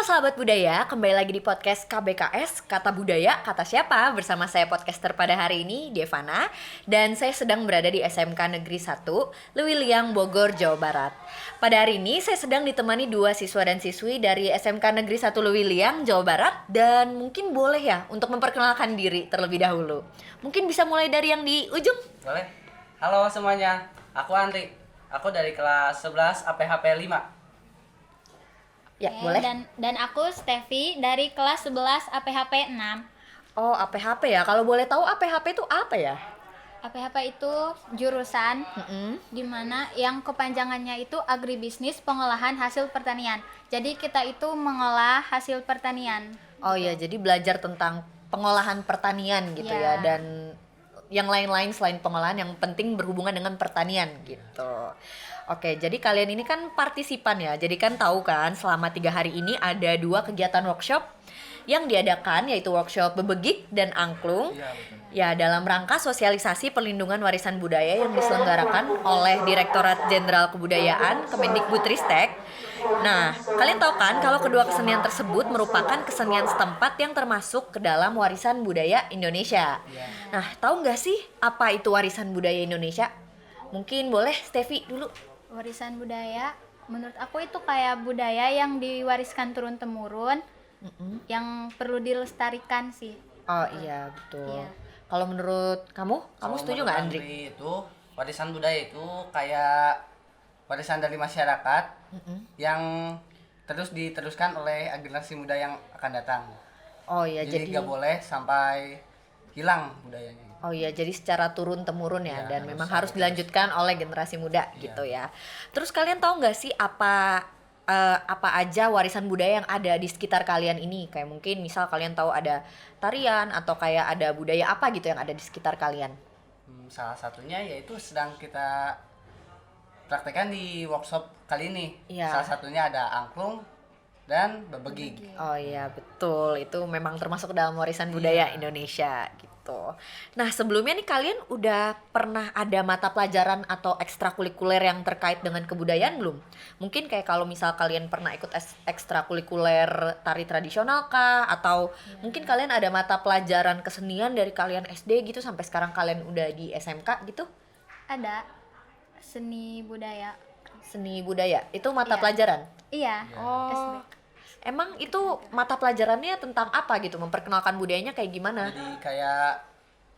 sahabat budaya, kembali lagi di podcast KBKS, Kata Budaya, Kata Siapa? Bersama saya podcaster pada hari ini, Devana. Dan saya sedang berada di SMK Negeri 1, Lewiliang, Bogor, Jawa Barat. Pada hari ini saya sedang ditemani dua siswa dan siswi dari SMK Negeri 1 Lewiliang, Jawa Barat. Dan mungkin boleh ya untuk memperkenalkan diri terlebih dahulu. Mungkin bisa mulai dari yang di ujung. Boleh. Halo semuanya, aku Andri. Aku dari kelas 11 APHP 5. Ya, Oke, boleh. Dan aku Stevi dari kelas 11 APHP 6. Oh, APHP ya. Kalau boleh tahu APHP itu apa ya? APHP itu jurusan di mana yang kepanjangannya itu agribisnis pengolahan hasil pertanian. Jadi kita itu mengolah hasil pertanian. Oh ya, jadi belajar tentang pengolahan pertanian gitu ya, Ya. dan yang lain-lain selain pengolahan yang penting berhubungan dengan pertanian gitu. Oke, jadi kalian ini kan partisipan ya, jadi kan tahu kan selama 3 hari ini ada 2 kegiatan workshop yang diadakan, yaitu workshop bebegik dan angklung. Iya, betul. Ya, dalam rangka sosialisasi perlindungan warisan budaya yang diselenggarakan oleh Direktorat Jenderal Kebudayaan Kemendikbudristek. Nah, kalian tahu kan kalau kedua kesenian tersebut merupakan kesenian setempat yang termasuk ke dalam warisan budaya Indonesia. Iya. Nah, tahu nggak sih apa itu warisan budaya Indonesia? Mungkin boleh Stevi dulu. Warisan budaya menurut aku itu kayak budaya yang diwariskan turun-temurun yang perlu dilestarikan sih. Oh iya, betul. Iya. Kalau menurut kamu Kalau setuju menurut nggak Andri? Itu warisan budaya itu kayak warisan dari masyarakat yang terus diteruskan oleh generasi muda yang akan datang. Oh iya, Jadi jadi nggak boleh sampai hilang budayanya. oh iya, jadi secara turun temurun ya, Iya, dan harus memang ada harus dilanjutkan oleh generasi muda Iya. gitu ya. Terus kalian tahu nggak sih apa aja warisan budaya yang ada di sekitar kalian ini? Kayak mungkin misal kalian tahu ada tarian atau kayak ada budaya apa gitu yang ada di sekitar kalian? Salah satunya yaitu sedang kita praktekkan di workshop kali ini. Iya. Salah satunya ada angklung dan bebegik. Oh iya, betul. Itu memang termasuk dalam warisan budaya Iya. Indonesia gitu. Nah, sebelumnya nih kalian udah pernah ada mata pelajaran atau ekstrakurikuler yang terkait dengan kebudayaan belum? Mungkin kayak kalau misal kalian pernah ikut ekstrakurikuler tari tradisional kah? Atau mungkin kalian ada mata pelajaran kesenian dari kalian SD gitu sampai sekarang kalian udah di SMK gitu? Ada seni budaya. Seni budaya, itu mata Iya. pelajaran? Iya. Oh, SD. emang itu mata pelajarannya tentang apa gitu? Memperkenalkan budayanya kayak gimana? Jadi kayak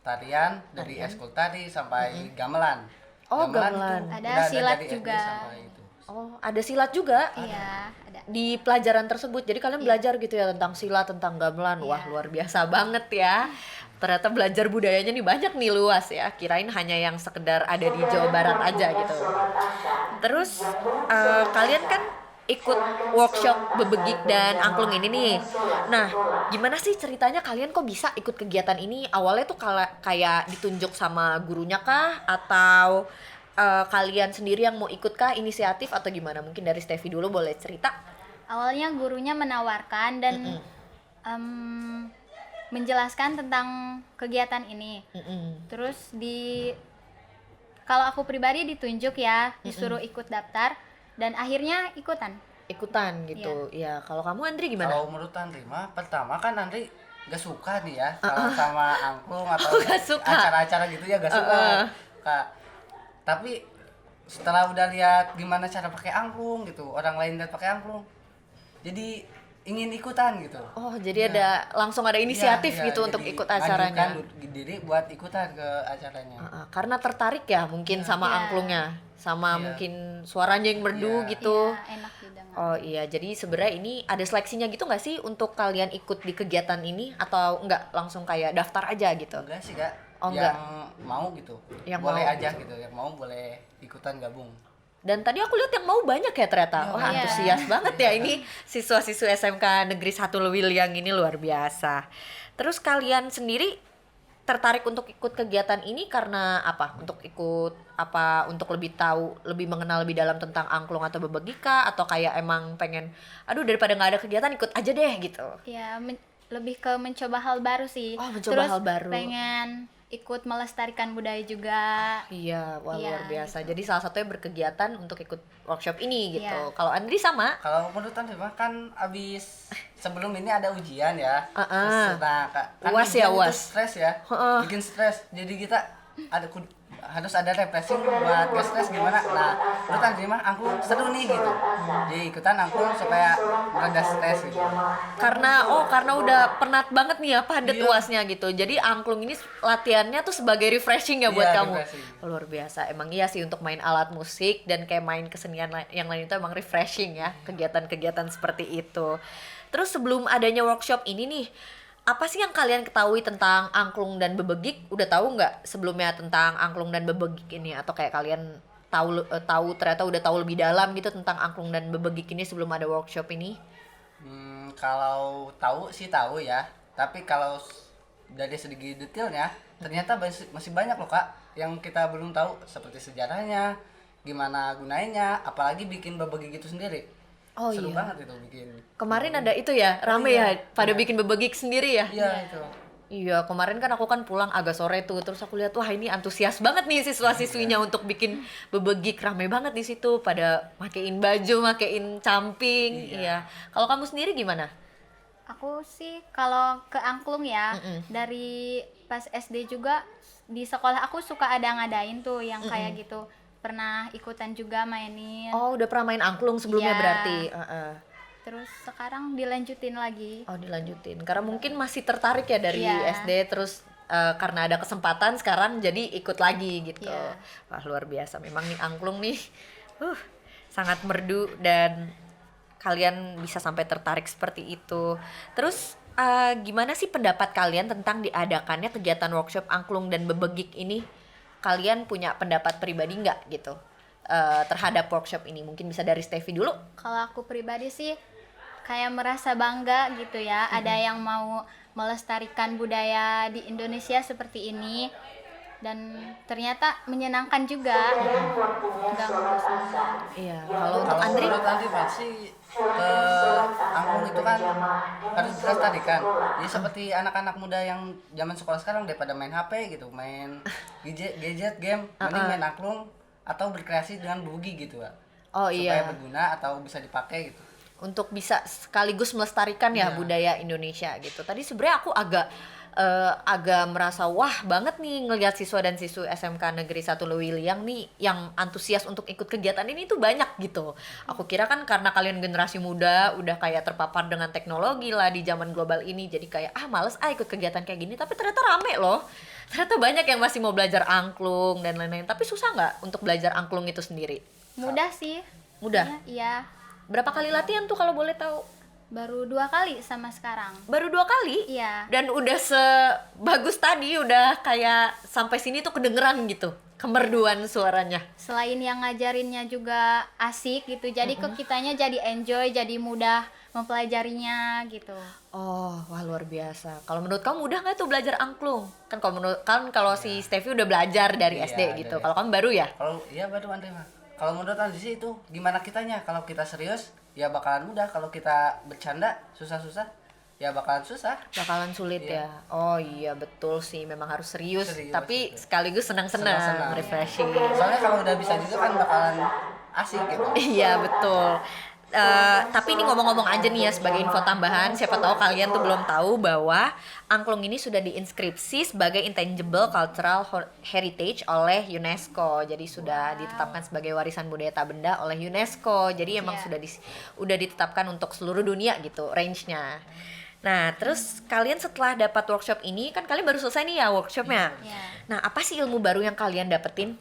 tarian dari eskul tari sampai gamelan. Oh, itu gamelan. Ada udah silat dari SD juga. sampai itu. Oh, ada silat juga Iya, ada. di pelajaran tersebut. Jadi kalian belajar gitu ya tentang silat, tentang gamelan. Wah, Iya. luar biasa banget ya. Ternyata belajar budayanya nih banyak nih, luas ya. Kirain hanya yang sekedar ada di Jawa Barat aja gitu. Terus kalian kan ikut workshop bebegik dan angklung ini nih. Nah, gimana sih ceritanya kalian kok bisa ikut kegiatan ini? Awalnya tuh kayak ditunjuk sama gurunya kah? Atau kalian sendiri yang mau ikut kah, inisiatif atau gimana? Mungkin dari Stevi dulu boleh cerita. Awalnya gurunya menawarkan dan menjelaskan tentang kegiatan ini. Terus kalau aku pribadi ditunjuk ya, disuruh ikut daftar dan akhirnya ikutan. Ikutan gitu. Ya, kalau kamu Andri gimana? Kalau menurut Andri mah pertama kan Andri gak suka nih ya sama angklung atau Gak suka. acara-acara gitu ya gak suka. Kak. Tapi setelah udah lihat gimana cara pakai angklung gitu, orang lain lihat pakai angklung, jadi ingin ikutan gitu. Oh, jadi ada langsung ada inisiatif Iya, gitu iya, untuk jadi ikut acaranya. ngajukan diri buat ikutan ke acaranya. Karena tertarik ya mungkin sama Iya. angklungnya, sama Iya. mungkin suaranya yang merdu Iya. gitu. Iya, enak didengar. Oh iya, jadi sebenarnya ini ada seleksinya gitu nggak sih untuk kalian ikut di kegiatan ini atau enggak langsung kayak daftar aja gitu? Enggak sih kak, Oh, yang enggak. mau gitu, Yang boleh mau aja gitu, yang mau boleh ikutan gabung. Dan tadi aku lihat yang mau banyak ya ternyata. Iya, Wah, iya. antusias banget ya ini siswa-siswa SMK Negeri 1 Lewiliang ini, luar biasa. Terus kalian sendiri tertarik untuk ikut kegiatan ini karena apa? Untuk ikut apa? Untuk lebih tahu, lebih mengenal lebih dalam tentang angklung atau bebegika, atau kayak emang pengen aduh daripada nggak ada kegiatan ikut aja deh gitu. Ya, lebih ke mencoba hal baru sih. Oh, mencoba Terus hal baru. pengen ikut melestarikan budaya juga. Iya, wah Iya, luar biasa. Jadi salah satunya berkegiatan untuk ikut workshop ini gitu. Iya. Kalau Andri sama? Kalau menurut Anda mah kan abis sebelum ini ada ujian ya. Heeh. Terus, nah, kan UAS ya, ujian itu UAS. stres ya. Heeh. Bikin stres. Jadi kita harus ada refreshing buat gak stres gimana. Nah, menurut Anda mah angklung seru nih gitu. Jadi ikutan angklung supaya mereda stres gitu. Karena udah penat banget nih ya padat Iya. UASnya gitu. Jadi angklung ini latihannya tuh sebagai refreshing ya buat Iya, kamu. refreshing. Luar biasa. Emang iya sih untuk main alat musik dan kayak main kesenian yang lain itu emang refreshing ya, kegiatan-kegiatan seperti itu. Terus sebelum adanya workshop ini nih, apa sih yang kalian ketahui tentang angklung dan bebegik? Udah tahu nggak sebelumnya tentang angklung dan bebegik ini, atau kayak kalian tahu ternyata udah tahu lebih dalam gitu tentang angklung dan bebegik ini sebelum ada workshop ini? Kalau tahu sih tahu ya. Tapi kalau dari segi detailnya ternyata masih banyak loh Kak yang kita belum tahu, seperti sejarahnya, gimana gunainnya, apalagi bikin bebegik itu sendiri. Oh Seru iya. banget itu bikin. Kemarin ada itu ya, rame iya. ya pada Iya. bikin bebegik sendiri ya. Iya itu. Iya, kemarin kan aku kan pulang agak sore tuh, terus aku lihat wah ini antusias banget nih siswa-siswinya untuk bikin bebegik, rame banget di situ, pada makein baju, makein camping. Iya. Kalau kamu sendiri gimana? Aku sih kalau ke angklung ya, Mm-mm. dari pas SD juga di sekolah aku suka ada ngadain tuh yang kayak gitu. Pernah ikutan juga mainin. Oh, udah pernah main angklung sebelumnya Iya. berarti. Terus sekarang dilanjutin lagi. Oh, dilanjutin. Karena mungkin masih tertarik ya dari Iya. SD, terus karena ada kesempatan sekarang jadi ikut lagi gitu. Iya. Wah, luar biasa. Memang nih angklung nih sangat merdu dan kalian bisa sampai tertarik seperti itu. Terus gimana sih pendapat kalian tentang diadakannya kegiatan workshop angklung dan bebegik ini? Kalian punya pendapat pribadi nggak gitu terhadap workshop ini? Mungkin bisa dari Steffi dulu. Kalau aku pribadi sih kayak merasa bangga gitu ya, ada yang mau melestarikan budaya di Indonesia seperti ini, dan ternyata menyenangkan juga. Nggak ngebosenin. Iya, kalau untuk Kalau Andri, menurut Andri pasti angklung itu kan harus dilestarikan. Jadi seperti anak-anak muda yang zaman sekolah sekarang daripada main HP gitu, main gadget game, mending main angklung atau berkreasi dengan bugi gitu Kak. oh Supaya iya, berguna atau bisa dipakai gitu. untuk bisa sekaligus melestarikan ya Iya. budaya Indonesia gitu. Tadi sebenarnya aku agak merasa wah banget nih ngelihat siswa dan siswi SMK Negeri 1 Lewiliang nih yang antusias untuk ikut kegiatan ini tuh banyak gitu. Aku kira kan karena kalian generasi muda udah kayak terpapar dengan teknologi lah di zaman global ini, jadi kayak males ikut kegiatan kayak gini, tapi ternyata rame loh. Ternyata banyak yang masih mau belajar angklung dan lain-lain. Tapi susah nggak untuk belajar angklung itu sendiri? Mudah sih. Mudah. Iya. Berapa kali latihan tuh kalau boleh tahu? Baru 2 kali sama sekarang. Baru 2 kali? Iya. Dan udah sebagus tadi, udah kayak sampai sini tuh kedengeran gitu kemerduan suaranya. Selain yang ngajarinnya juga asik gitu, jadi ke kitanya jadi enjoy, jadi mudah mempelajarinya gitu. Oh, wah luar biasa. Kalau menurut kamu mudah nggak tuh belajar angklung? Kalau si Steffi udah belajar dari Iya, SD gitu. dari kalau kamu baru ya? Kalau iya baru Andri mah. Kalau menurut Andri sih itu gimana kitanya. Kalau kita serius ya bakalan mudah. Kalau kita bercanda susah-susah ya bakalan susah. Bakalan sulit Iya. ya. Oh iya betul sih, memang harus serius, Serius, tapi gitu. sekaligus senang-senang, Senang-senang. refreshing. Soalnya kalau udah bisa juga kan bakalan asik gitu. Iya betul. Tapi ini ngomong-ngomong aja nih ya sebagai info tambahan, siapa tahu kalian tuh belum tahu bahwa angklung ini sudah diinskripsi sebagai intangible cultural heritage oleh UNESCO. Jadi sudah ditetapkan sebagai warisan budaya tak benda oleh UNESCO. Jadi emang Iya. udah ditetapkan untuk seluruh dunia gitu range-nya. Nah, terus kalian setelah dapat workshop ini, kan kalian baru selesai nih ya workshopnya. Iya. Nah, apa sih ilmu baru yang kalian dapetin?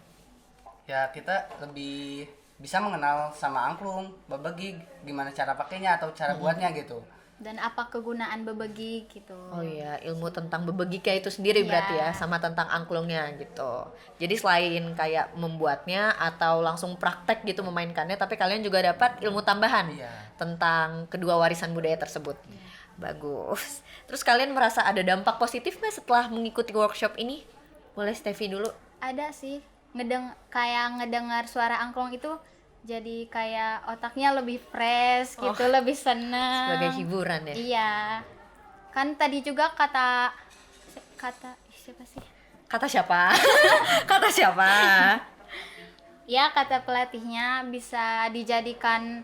Ya kita lebih bisa mengenal sama angklung, bebegik, gimana cara pakainya atau cara buatnya gitu. Dan apa kegunaan bebegik gitu. Oh iya, ilmu tentang bebegiknya itu sendiri Iya. berarti ya, sama tentang angklungnya gitu. Jadi selain kayak membuatnya atau langsung praktek gitu memainkannya, tapi kalian juga dapat ilmu tambahan Iya. tentang kedua warisan budaya tersebut. Bagus. Terus kalian merasa ada dampak positif nggak setelah mengikuti workshop ini? Boleh Steffi dulu. Ada sih, kayak ngedengar suara angklung itu jadi kayak otaknya lebih fresh gitu, lebih seneng. Sebagai hiburan ya. Iya. Kan tadi juga kata siapa sih? Kata siapa? Kata siapa? Ya, kata pelatihnya bisa dijadikan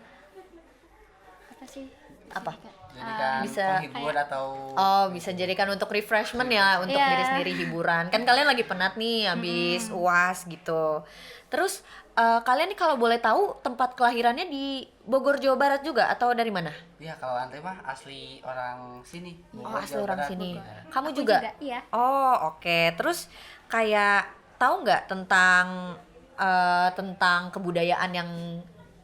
apa sih? Apa? Jadikan bisa penghibur atau Oh, bisa jadikan untuk refreshment ya, untuk Iya. diri sendiri, hiburan. Kan kalian lagi penat nih habis UAS gitu. Terus kalian nih kalau boleh tahu tempat kelahirannya di Bogor, Jawa Barat juga atau dari mana? ya kalau Ante mah asli orang sini. Oh, Bogor, asli Jawa orang Barat. sini. Ya. Kamu Aku juga? iya. Oh, oke. Terus kayak tahu nggak tentang kebudayaan yang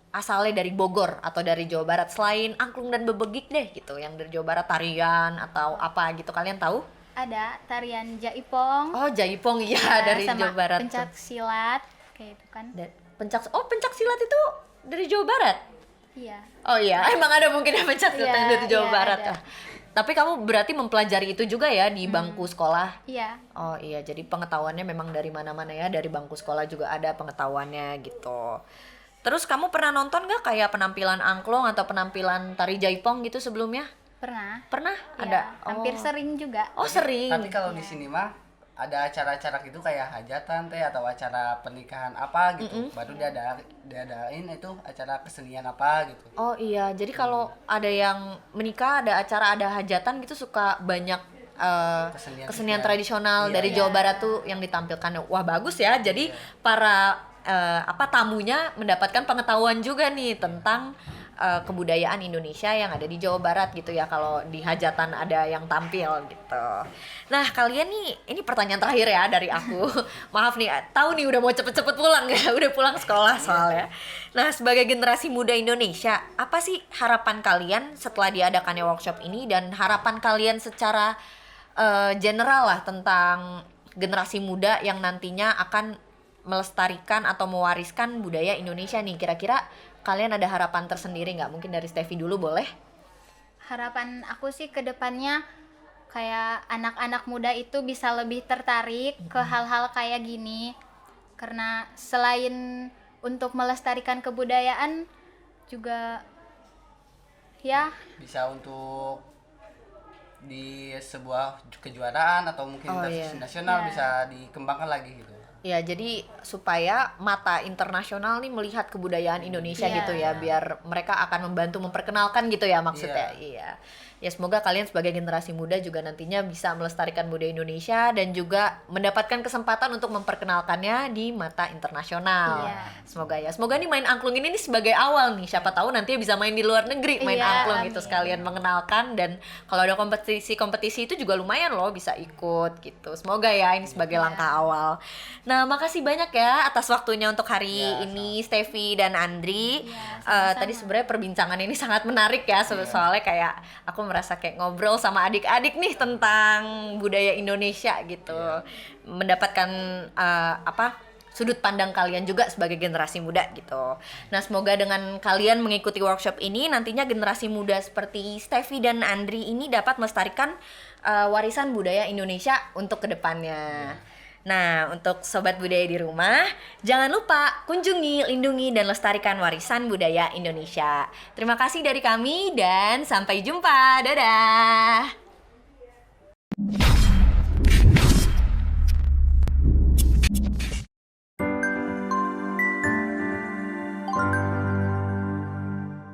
asalnya dari Bogor atau dari Jawa Barat, selain angklung dan bebegik deh gitu, yang dari Jawa Barat, tarian atau apa gitu, kalian tahu? Ada tarian jaipong. Oh, jaipong, iya, Ya, dari sama Jawa Barat tuh. pencak silat kayak itu kan. Pencak silat itu dari Jawa Barat. Iya. Oh iya, emang ada mungkin yang pencak silat yang Iya, dari Jawa iya, Barat. ada. Ah. Tapi kamu berarti mempelajari itu juga ya di bangku sekolah. Iya. Oh iya, jadi pengetahuannya memang dari mana-mana ya, dari bangku sekolah juga ada pengetahuannya gitu. Terus kamu pernah nonton gak kayak penampilan angklung atau penampilan tari jaipong gitu sebelumnya? Pernah. Pernah? Iya, Ada? hampir sering juga. Oh sering? Tapi kalau di sini mah ada acara-acara gitu kayak hajatan teh atau acara pernikahan apa gitu. Baru diadain itu acara kesenian apa gitu. Oh iya, jadi kalau ada yang menikah, ada acara, ada hajatan gitu suka banyak kesenian tradisional Iya, dari iya. Jawa Barat tuh yang ditampilkan. Wah bagus ya, jadi para tamunya mendapatkan pengetahuan juga nih tentang kebudayaan Indonesia yang ada di Jawa Barat gitu ya, kalau di hajatan ada yang tampil gitu. Nah kalian nih, ini pertanyaan terakhir ya dari aku. Maaf nih, tahu nih udah mau cepet-cepet pulang ya, udah pulang sekolah soalnya. Nah sebagai generasi muda Indonesia, apa sih harapan kalian setelah diadakannya workshop ini, dan harapan kalian secara general lah tentang generasi muda yang nantinya akan melestarikan atau mewariskan budaya Indonesia nih? Kira-kira kalian ada harapan tersendiri nggak? Mungkin dari Steffi dulu boleh? Harapan aku sih ke depannya kayak anak-anak muda itu bisa lebih tertarik ke hal-hal kayak gini. Karena selain untuk melestarikan kebudayaan juga ya Bisa untuk di sebuah kejuaraan atau mungkin Oh, kompetisi iya. nasional Iya. bisa dikembangkan lagi gitu. Ya, jadi supaya mata internasional nih melihat kebudayaan Indonesia Iya. gitu ya, biar mereka akan membantu memperkenalkan gitu ya maksudnya. Iya. Ya semoga kalian sebagai generasi muda juga nantinya bisa melestarikan budaya Indonesia dan juga mendapatkan kesempatan untuk memperkenalkannya di mata internasional. Iya. Semoga ya. Semoga nih main angklung ini nih sebagai awal nih. Siapa tahu nanti bisa main di luar negeri main Iya, angklung amin. gitu, sekalian mengenalkan, dan kalau ada kompetisi itu juga lumayan loh bisa ikut gitu. Semoga ya ini sebagai langkah awal. Nah, makasih banyak ya atas waktunya untuk hari Ya, ini Steffi dan Andri. Ya, sama-sama. Tadi sebenarnya perbincangan ini sangat menarik ya, soalnya kayak aku merasa kayak ngobrol sama adik-adik nih tentang budaya Indonesia gitu. Mendapatkan sudut pandang kalian juga sebagai generasi muda gitu. Nah, semoga dengan kalian mengikuti workshop ini nantinya generasi muda seperti Steffi dan Andri ini dapat melestarikan warisan budaya Indonesia untuk kedepannya. Nah, untuk sobat budaya di rumah, jangan lupa kunjungi, lindungi, dan lestarikan warisan budaya Indonesia. Terima kasih dari kami dan sampai jumpa. Dadah.